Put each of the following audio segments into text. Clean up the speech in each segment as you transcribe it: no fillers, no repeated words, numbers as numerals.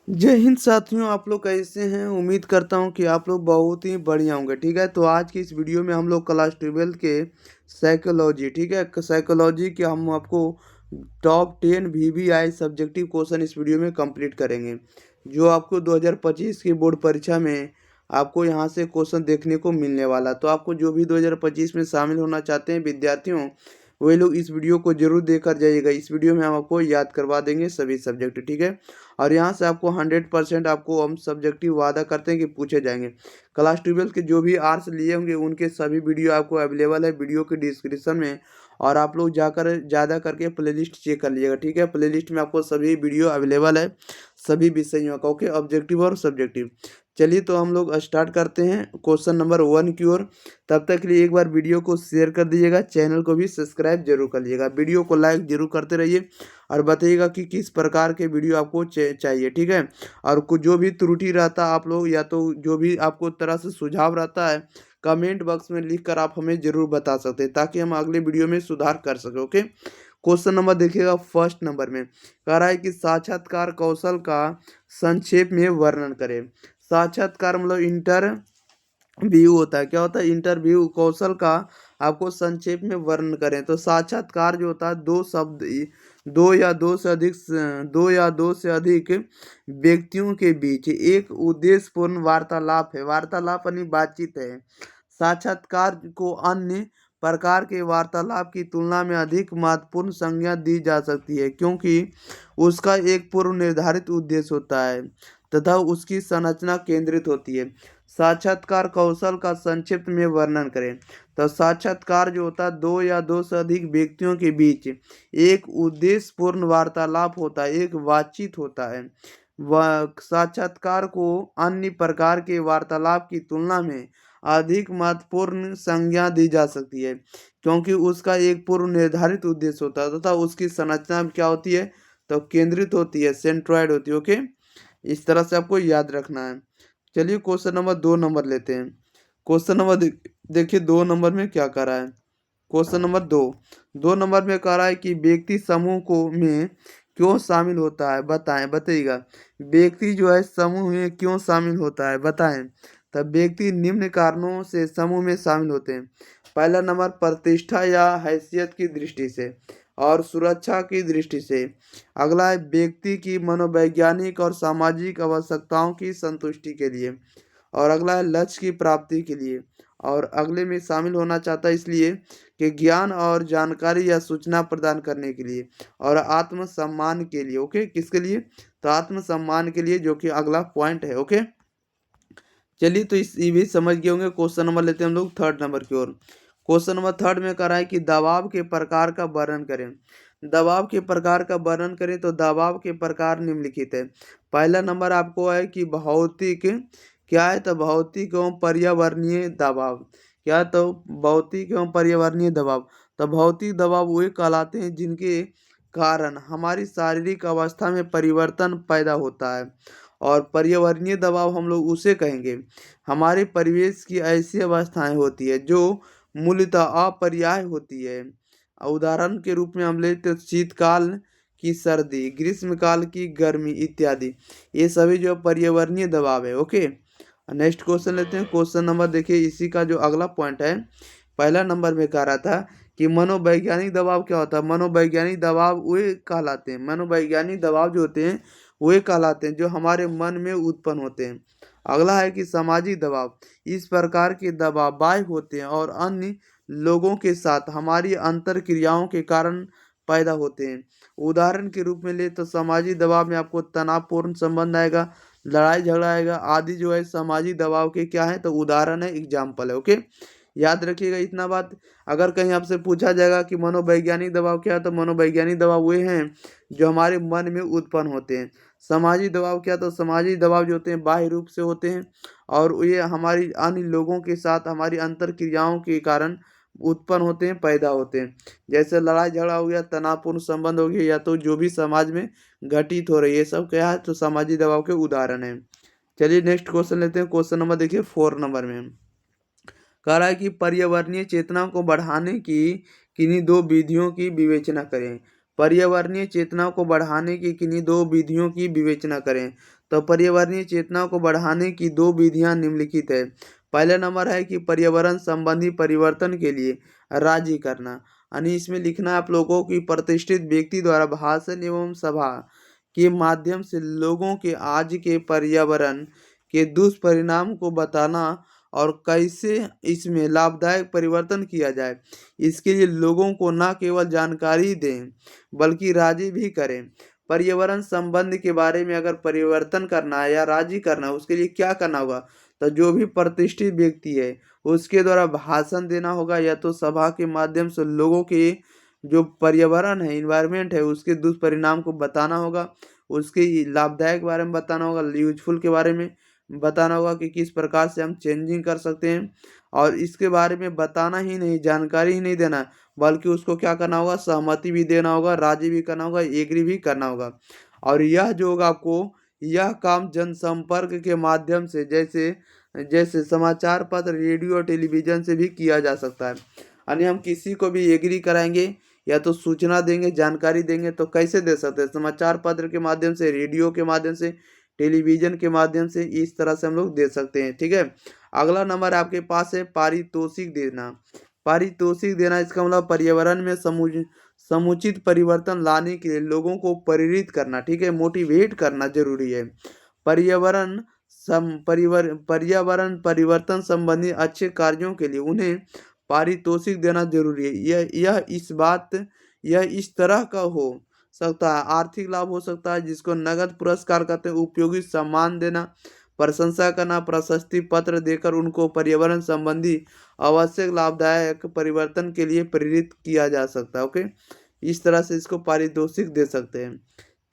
जय हिंद साथियों, आप लोग कैसे हैं। उम्मीद करता हूं कि आप लोग बहुत ही बढ़िया होंगे। ठीक है, तो आज की इस वीडियो में हम लोग क्लास 12 के साइकोलॉजी, ठीक है, साइकोलॉजी के हम आपको टॉप 10 VBI सब्जेक्टिव क्वेश्चन इस वीडियो में कंप्लीट करेंगे, जो आपको 2025 की बोर्ड परीक्षा में आपको यहां से क्वेश्चन देखने को मिलने वाला। तो आपको जो भी 2025 में शामिल होना चाहते हैं विद्यार्थियों, वही लोग इस वीडियो को जरूर देखकर जाइएगा। इस वीडियो में हम आपको याद करवा देंगे सभी सब्जेक्ट, ठीक है। और यहाँ से आपको 100% आपको हम सब्जेक्टिव वादा करते हैं कि पूछे जाएंगे। क्लास 12 के जो भी आर्ट्स लिए होंगे उनके सभी वीडियो आपको अवेलेबल है वीडियो के डिस्क्रिप्शन में। और आप लोग जाकर ज़्यादा करके प्लेलिस्ट चेक कर लीजिएगा, ठीक है। प्लेलिस्ट में आपको सभी वीडियो अवेलेबल है सभी विषयों का, ओके, ऑब्जेक्टिव और सब्जेक्टिव। चलिए तो हम लोग स्टार्ट करते हैं क्वेश्चन नंबर 1 की ओर। तब तक के लिए एक बार वीडियो को शेयर कर दीजिएगा, चैनल को भी सब्सक्राइब जरूर कर लीजिएगा, वीडियो को लाइक जरूर करते रहिए और बताइएगा कि किस प्रकार के वीडियो आपको चाहिए, ठीक है। और कुछ जो भी त्रुटि रहता है आप लोग, या तो जो भी आपको तरह से सुझाव रहता है, कमेंट बॉक्स में लिख कर आप हमें जरूर बता सकते हैं, ताकि हम अगले वीडियो में सुधार कर सकें, ओके। क्वेश्चन नंबर देखिएगा, फर्स्ट नंबर में कह रहा है कि साक्षात्कार कौशल का संक्षेप में वर्णन करें। साक्षात्कार मतलब इंटरव्यू होता है। क्या होता है? इंटरव्यू कौशल का आपको संक्षेप में वर्णन करें। तो साक्षात्कार जो होता है दो शब्द, दो या दो से अधिक व्यक्तियों के बीच एक उद्देश्यपूर्ण वार्तालाप है। वार्तालाप यानी बातचीत है। साक्षात्कार को अन्य प्रकार के वार्तालाप की तुलना में अधिक महत्वपूर्ण संज्ञा दी जा सकती है, क्योंकि उसका एक पूर्व निर्धारित उद्देश्य होता है तथा उसकी संरचना केंद्रित होती है। साक्षात्कार कौशल का संक्षिप्त में वर्णन करें। तो साक्षात्कार जो होता है दो या दो से अधिक व्यक्तियों के बीच एक उद्देश्यपूर्ण वार्तालाप होता है, एक बातचीत होता है। वह साक्षात्कार को अन्य प्रकार के वार्तालाप की तुलना में अधिक महत्वपूर्ण संज्ञा दी जा सकती है, क्योंकि उसका एक पूर्व निर्धारित उद्देश्य होता है तथा उसकी संरचना क्या होती है, तो केंद्रित होती है, सेंट्रॉइड होती है, ओके। इस तरह से आपको याद रखना है। चलिए क्वेश्चन नंबर 2 लेते हैं। क्वेश्चन नंबर देखिए 2 में क्या कह रहा है। क्वेश्चन नंबर 2 में कह रहा है कि व्यक्ति समूह को में क्यों शामिल होता है, बताएं, बताइएगा। व्यक्ति जो है समूह में क्यों शामिल होता है, बताएं। तब व्यक्ति निम्न कारणों से समूह में शामिल होते हैं। पहला नंबर प्रतिष्ठा या हैसियत की दृष्टि से और सुरक्षा की दृष्टि से। अगला है व्यक्ति की मनोवैज्ञानिक और सामाजिक आवश्यकताओं की संतुष्टि के लिए। और अगला है लक्ष्य की प्राप्ति के लिए। और अगले में शामिल होना चाहता है इसलिए कि ज्ञान और जानकारी या सूचना प्रदान करने के लिए। और आत्मसम्मान के लिए, ओके, किसके लिए, तो आत्मसम्मान के लिए, जो कि अगला पॉइंट है, ओके। चलिए तो इस ये भी समझ गए होंगे। क्वेश्चन नंबर लेते हैं हम लोग 3rd नंबर की ओर। क्वेश्चन नंबर 3rd में कह रहा है कि दबाव के प्रकार का वर्णन करें। दबाव के प्रकार का वर्णन करें तो दबाव के प्रकार निम्नलिखित है। पहला नंबर आपको है कि भौतिक, क्या है, तो भौतिक एवं पर्यावरणीय दबाव। क्या, तो भौतिक एवं पर्यावरणीय दबाव। तो भौतिक दबाव वे कहलाते हैं जिनके कारण हमारी शारीरिक अवस्था में परिवर्तन पैदा होता है। और पर्यावरणीय दबाव हम लोग उसे कहेंगे हमारे परिवेश की ऐसी अवस्थाएं होती है जो मूलतः अपरिहार्य होती है। उदाहरण के रूप में हम लेते तो शीतकाल की सर्दी, ग्रीष्मकाल की गर्मी इत्यादि, ये सभी जो पर्यावरणीय दबाव है, ओके। नेक्स्ट क्वेश्चन लेते हैं। क्वेश्चन नंबर देखिए, इसी का जो अगला पॉइंट है, पहला नंबर में कह रहा था कि मनोवैज्ञानिक दबाव क्या होता है। मनोवैज्ञानिक दबाव वे कहलाते हैं, मनोवैज्ञानिक दबाव जो होते हैं वे कहलाते हैं जो हमारे मन में उत्पन्न होते हैं। अगला है कि सामाजिक दबाव, इस प्रकार के दबाव बाह्य होते हैं और अन्य लोगों के साथ हमारी अंतर क्रियाओं के कारण पैदा होते हैं। उदाहरण के रूप में ले तो सामाजिक दबाव में आपको तनावपूर्ण संबंध आएगा, लड़ाई झगड़ा आएगा आदि, जो है सामाजिक दबाव के क्या है, तो उदाहरण है, एग्जाम्पल है, ओके। याद रखिएगा इतना बात। अगर कहीं आपसे पूछा जाएगा कि मनोवैज्ञानिक दबाव क्या है, तो मनोवैज्ञानिक दबाव वे हैं जो हमारे मन में उत्पन्न होते हैं। सामाजिक दबाव क्या, तो सामाजिक दबाव जो होते हैं बाह्य रूप से होते हैं और ये हमारी अन्य लोगों के साथ हमारी अंतर क्रियाओं के कारण उत्पन्न होते हैं, पैदा होते हैं। जैसे लड़ाई झगड़ा हो गया, तनावपूर्ण संबंध हो गया, या तो जो भी समाज में घटित हो रही है, ये सब क्या है, तो सामाजिक दबाव के उदाहरण है। चलिए नेक्स्ट क्वेश्चन लेते हैं। क्वेश्चन नंबर देखिए 4 नंबर में कह रहा है कि पर्यावरणीय चेतना को बढ़ाने की किन्हीं दो विधियों की विवेचना करें। पर्यावरणीय चेतना को बढ़ाने की किन्हीं दो विधियों की विवेचना करें। तो पर्यावरणीय चेतना को बढ़ाने की दो विधियां निम्नलिखित है। पहला नंबर है कि पर्यावरण संबंधी परिवर्तन के लिए राजी करना, यानी इसमें लिखना है आप लोगों की प्रतिष्ठित व्यक्ति द्वारा भाषण एवं सभा के माध्यम से लोगों के आज के पर्यावरण के दुष्परिणाम को बताना और कैसे इसमें लाभदायक परिवर्तन किया जाए, इसके लिए लोगों को न केवल जानकारी दें बल्कि राजी भी करें। पर्यावरण संबंध के बारे में अगर परिवर्तन करना है या राजी करना है, उसके लिए क्या करना होगा, तो जो भी प्रतिष्ठित व्यक्ति है उसके द्वारा भाषण देना होगा, या तो सभा के माध्यम से लोगों के जो पर्यावरण है, इन्वायरमेंट है, उसके दुष्परिणाम को बताना होगा, उसके लाभदायक बारे में बताना होगा, यूजफुल के बारे में बताना होगा कि किस प्रकार से हम चेंजिंग कर सकते हैं। और इसके बारे में बताना ही नहीं, जानकारी ही नहीं देना, बल्कि उसको क्या करना होगा, सहमति भी देना होगा, राजी भी करना होगा, एग्री भी करना होगा। और यह जो होगा आपको, यह काम जनसंपर्क के माध्यम से जैसे जैसे समाचार पत्र, रेडियो, टेलीविजन से भी किया जा सकता है। यानी हम किसी को भी एग्री कराएंगे या तो सूचना देंगे, जानकारी देंगे, तो कैसे दे सकते हैं, समाचार पत्र के माध्यम से, रेडियो के माध्यम से, टेलीविजन के माध्यम से, इस तरह से हम लोग दे सकते हैं। ठीक है। अगला नंबर आपके पास है पारितोषिक देना। पारितोषिक देना इसका मतलब पर्यावरण में समुचित परिवर्तन लाने के लिए लोगों को प्रेरित करना, ठीक है, मोटिवेट करना जरूरी है। पर्यावरण परिवर्तन संबंधी अच्छे कार्यों के लिए उन्हें पारितोषिक देना जरूरी है। यह इस तरह का हो सकता है, आर्थिक लाभ हो सकता है जिसको नगद पुरस्कार कहते हैं, उपयोगी सम्मान देना, प्रशंसा करना, प्रशस्ति पत्र देकर उनको पर्यावरण संबंधी आवश्यक लाभदायक परिवर्तन के लिए प्रेरित किया जा सकता है। ओके, इस तरह से इसको पारितोषिक दे सकते हैं।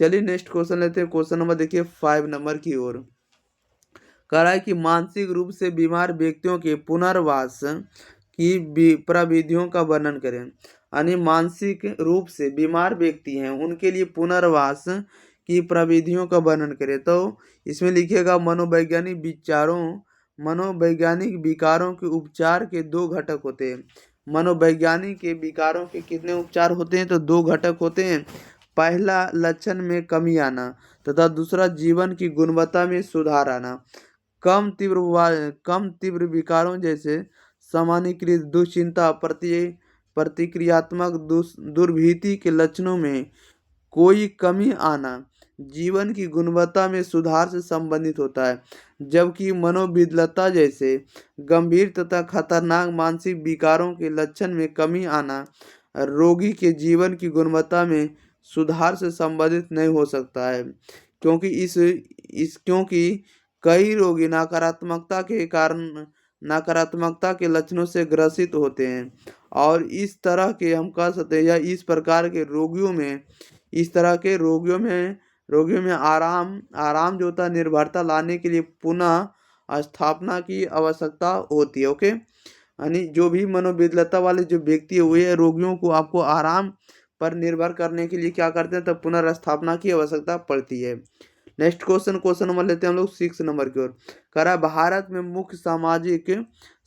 चलिए नेक्स्ट क्वेश्चन लेते हैं। क्वेश्चन नंबर देखिए 5 नंबर की ओर। कह रहा है कि मानसिक रूप से बीमार व्यक्तियों के पुनर्वास की प्रविधियों का वर्णन करें। यानी मानसिक रूप से बीमार व्यक्ति हैं, उनके लिए पुनर्वास की प्रविधियों का वर्णन करें। तो इसमें लिखिएगा मनोवैज्ञानिक विकारों के उपचार के दो घटक होते हैं। मनोवैज्ञानिक के विकारों के कितने उपचार होते हैं, तो दो घटक होते हैं। पहला लक्षण में कमी आना तथा दूसरा जीवन की गुणवत्ता में सुधार आना। कम तीव्र विकारों जैसे सामान्यीकृत दुश्चिंता, प्रतिक्रियात्मक दुर्भीति के लक्षणों में कोई कमी आना जीवन की गुणवत्ता में सुधार से संबंधित होता है, जबकि मनोविकलता जैसे गंभीर तथा खतरनाक मानसिक विकारों के लक्षण में कमी आना रोगी के जीवन की गुणवत्ता में सुधार से संबंधित नहीं हो सकता है, क्योंकि कई रोगी नकारात्मकता के लक्षणों से ग्रसित होते हैं। और इस तरह के हम कह सकते हैं, या इस प्रकार के रोगियों में आराम जो होता है, निर्भरता लाने के लिए पुनः स्थापना की आवश्यकता होती है। ओके, यानी जो भी मनोविकलता वाले जो व्यक्ति है, वे रोगियों को आपको आराम पर निर्भर करने के लिए क्या करते हैं, तो पुनर्स्थापना की आवश्यकता पड़ती है। नेक्स्ट क्वेश्चन नंबर लेते हैं हम लोग 6 नंबर की ओर। कह रहा है भारत में मुख्य सामाजिक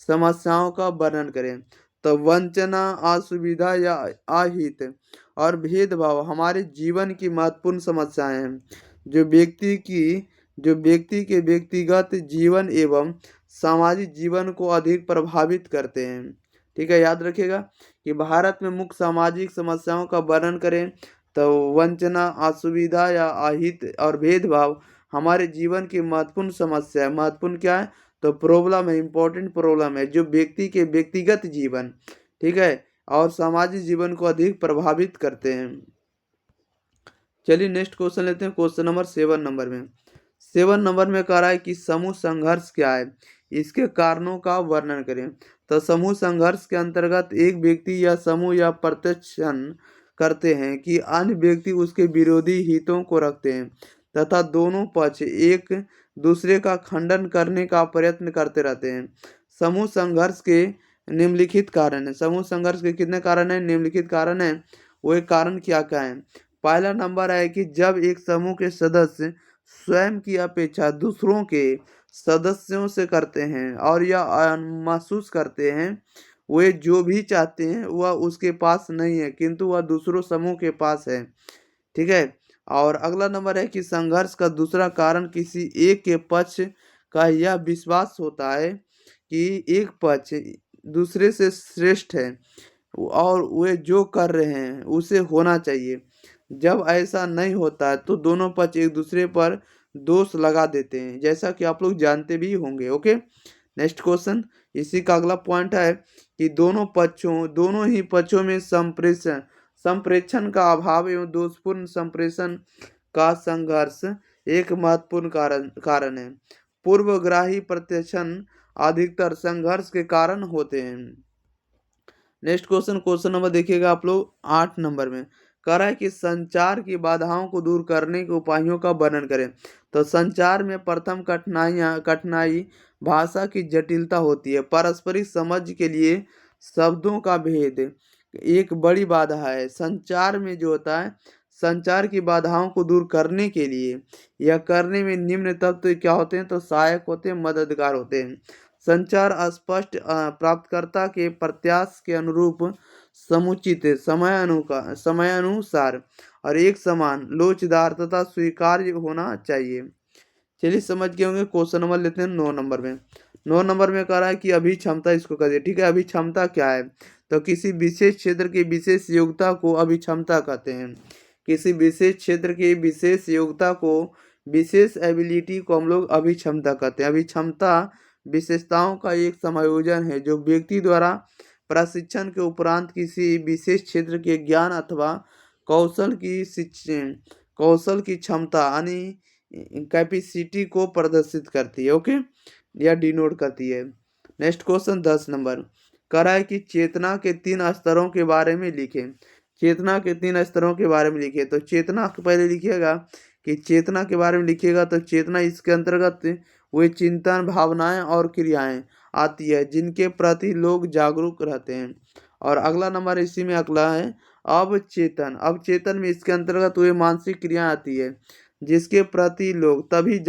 समस्याओं का वर्णन करें। तो वंचना, असुविधा या अहित और भेदभाव हमारे जीवन की महत्वपूर्ण समस्याएं हैं, जो व्यक्ति के व्यक्तिगत जीवन एवं सामाजिक जीवन को अधिक प्रभावित करते हैं। ठीक है, याद रखिएगा कि भारत में मुख्य सामाजिक समस्याओं का वर्णन करें। तो वंचना, असुविधा या अहित और भेदभाव हमारे जीवन की महत्वपूर्ण समस्या है। महत्वपूर्ण क्या है, तो प्रॉब्लम है, इंपॉर्टेंट प्रॉब्लम है, जो व्यक्ति के व्यक्तिगत जीवन, ठीक है, और सामाजिक जीवन को अधिक प्रभावित करते हैं। चलिए नेक्स्ट क्वेश्चन लेते हैं। क्वेश्चन नंबर 7 नंबर में। 7 नंबर में कह रहा है कि समूह संघर्ष क्या है, इसके कारणों का वर्णन करें। तो समूह संघर्ष के अंतर्गत एक व्यक्ति या समूह या प्रत्यक्षण करते हैं कि अन्य व्यक्ति उसके विरोधी हितों को रखते हैं तथा दोनों पक्ष एक दूसरे का खंडन करने का प्रयत्न करते रहते हैं। समूह संघर्ष के निम्नलिखित कारण है। समूह संघर्ष के कितने कारण है, निम्नलिखित कारण है। वो एक कारण क्या क्या है। पहला नंबर है कि जब एक समूह के सदस्य स्वयं की अपेक्षा दूसरों के सदस्यों से करते हैं और यह महसूस करते हैं वे जो भी चाहते हैं वह उसके पास नहीं है, किंतु वह दूसरों समूह के पास है। ठीक है, और अगला नंबर है कि संघर्ष का दूसरा कारण किसी एक के पक्ष का यह विश्वास होता है कि एक पक्ष दूसरे से श्रेष्ठ है और वे जो कर रहे हैं उसे होना चाहिए। जब ऐसा नहीं होता है तो दोनों पक्ष एक दूसरे पर दोष लगा देते हैं, जैसा कि आप लोग जानते भी होंगे। Okay, next question. इसी का अगला पॉइंट है कि दोनों ही पक्षों में संप्रेषण का अभाव एवं दोषपूर्ण संप्रेषण का संघर्ष एक महत्वपूर्ण कारण है। पूर्वग्राही प्रत्यक्षण अधिकतर संघर्ष के कारण होते हैं। नेक्स्ट क्वेश्चन नंबर देखिएगा आप लोग 8 नंबर में कह रहा है कि संचार की बाधाओं को दूर करने के उपायों का वर्णन करें। तो संचार में प्रथम कठिनाई भाषा की जटिलता होती है। पारस्परिक समझ के लिए शब्दों का भेद एक बड़ी बाधा है। संचार में जो होता है, संचार की बाधाओं को दूर करने के लिए या करने में निम्न तत्व क्या होते हैं, तो सहायक होते हैं, मददगार होते हैं। संचार स्पष्ट, प्राप्तकर्ता के प्रत्याश के अनुरूप, समुचित, समयानुसार और एक समान, लोचदार तथा स्वीकार्य होना चाहिए। चलिए समझ गए होंगे। क्वेश्चन नंबर लेते हैं 9 नंबर में। 9 नंबर में कह रहा है कि अभिक्षमता, इसको करिए। ठीक है, अभिक्षमता क्या है, तो किसी विशेष क्षेत्र की विशेष योग्यता को अभिक्षमता कहते हैं। किसी विशेष क्षेत्र की विशेष योग्यता को, विशेष एबिलिटी को हम लोग अभिक्षमता कहते हैं। अभिक्षमता विशेषताओं का एक समायोजन है जो व्यक्ति द्वारा प्रशिक्षण के उपरांत किसी विशेष क्षेत्र के ज्ञान अथवा कौशल की क्षमता यानी कैपेसिटी को प्रदर्शित करती है। ओके, या डिनोट करती है। नेक्स्ट क्वेश्चन 10 नंबर कह रहा है कि चेतना के 3 स्तरों के बारे में लिखें। चेतना के 3 स्तरों के बारे में लिखिए। तो चेतना पहले लिखिएगा कि चेतना के बारे में लिखिएगा तो चेतना इसके अंतर्गत वे चिंतन, भावनाएं और क्रियाएं आती है जिनके प्रति लोग जागरूक रहते हैं। और अगला नंबर इसी में अगला है अवचेतन। अवचेतन में इसके अंतर्गत वे मानसिक क्रिया आती है जिसके प्रति लोग तभी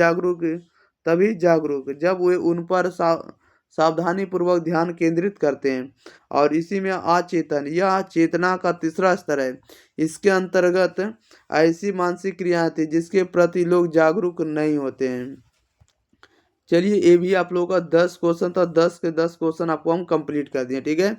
जागरूक जब वे उन पर सावधानी पूर्वक ध्यान केंद्रित करते हैं। और इसी में अचेतन, यह चेतना का तीसरा स्तर है। इसके अंतर्गत ऐसी मानसिक क्रिया आती है जिसके प्रति लोग जागरूक नहीं होते हैं। चलिए, ये भी आप लोगों का 10 क्वेश्चन था। 10 के 10 क्वेश्चन आपको हम कंप्लीट कर दिए। ठीक है,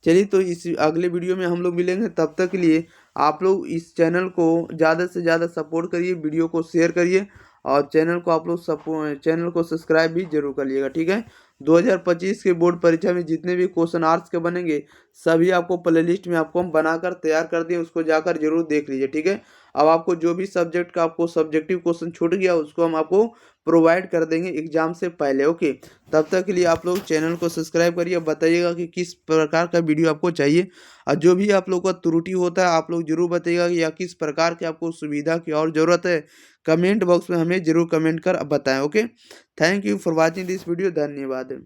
चलिए तो इस अगले वीडियो में हम लोग मिलेंगे। तब तक के लिए आप लोग इस चैनल को ज़्यादा से ज़्यादा सपोर्ट करिए, वीडियो को शेयर करिए और चैनल को आप लोग चैनल को सब्सक्राइब भी जरूर करिएगा। ठीक है, 2025 के बोर्ड परीक्षा में जितने भी क्वेश्चन आर्ट्स के बनेंगे सभी आपको प्लेलिस्ट में आपको हम बनाकर तैयार कर दिए, उसको जाकर जरूर देख लीजिए। ठीक है, अब आपको जो भी सब्जेक्ट का आपको सब्जेक्टिव क्वेश्चन छूट गया उसको हम आपको प्रोवाइड कर देंगे एग्जाम से पहले। ओके, तब तक के लिए आप लोग चैनल को सब्सक्राइब करिए, बताइएगा कि किस प्रकार का वीडियो आपको चाहिए और जो भी आप लोग का त्रुटि होता है आप लोग जरूर बताइएगा या किस प्रकार की आपको सुविधा की और ज़रूरत है, कमेंट बॉक्स में हमें जरूर कमेंट कर बताएं। Okay, thank you for watching this video. धन्यवाद।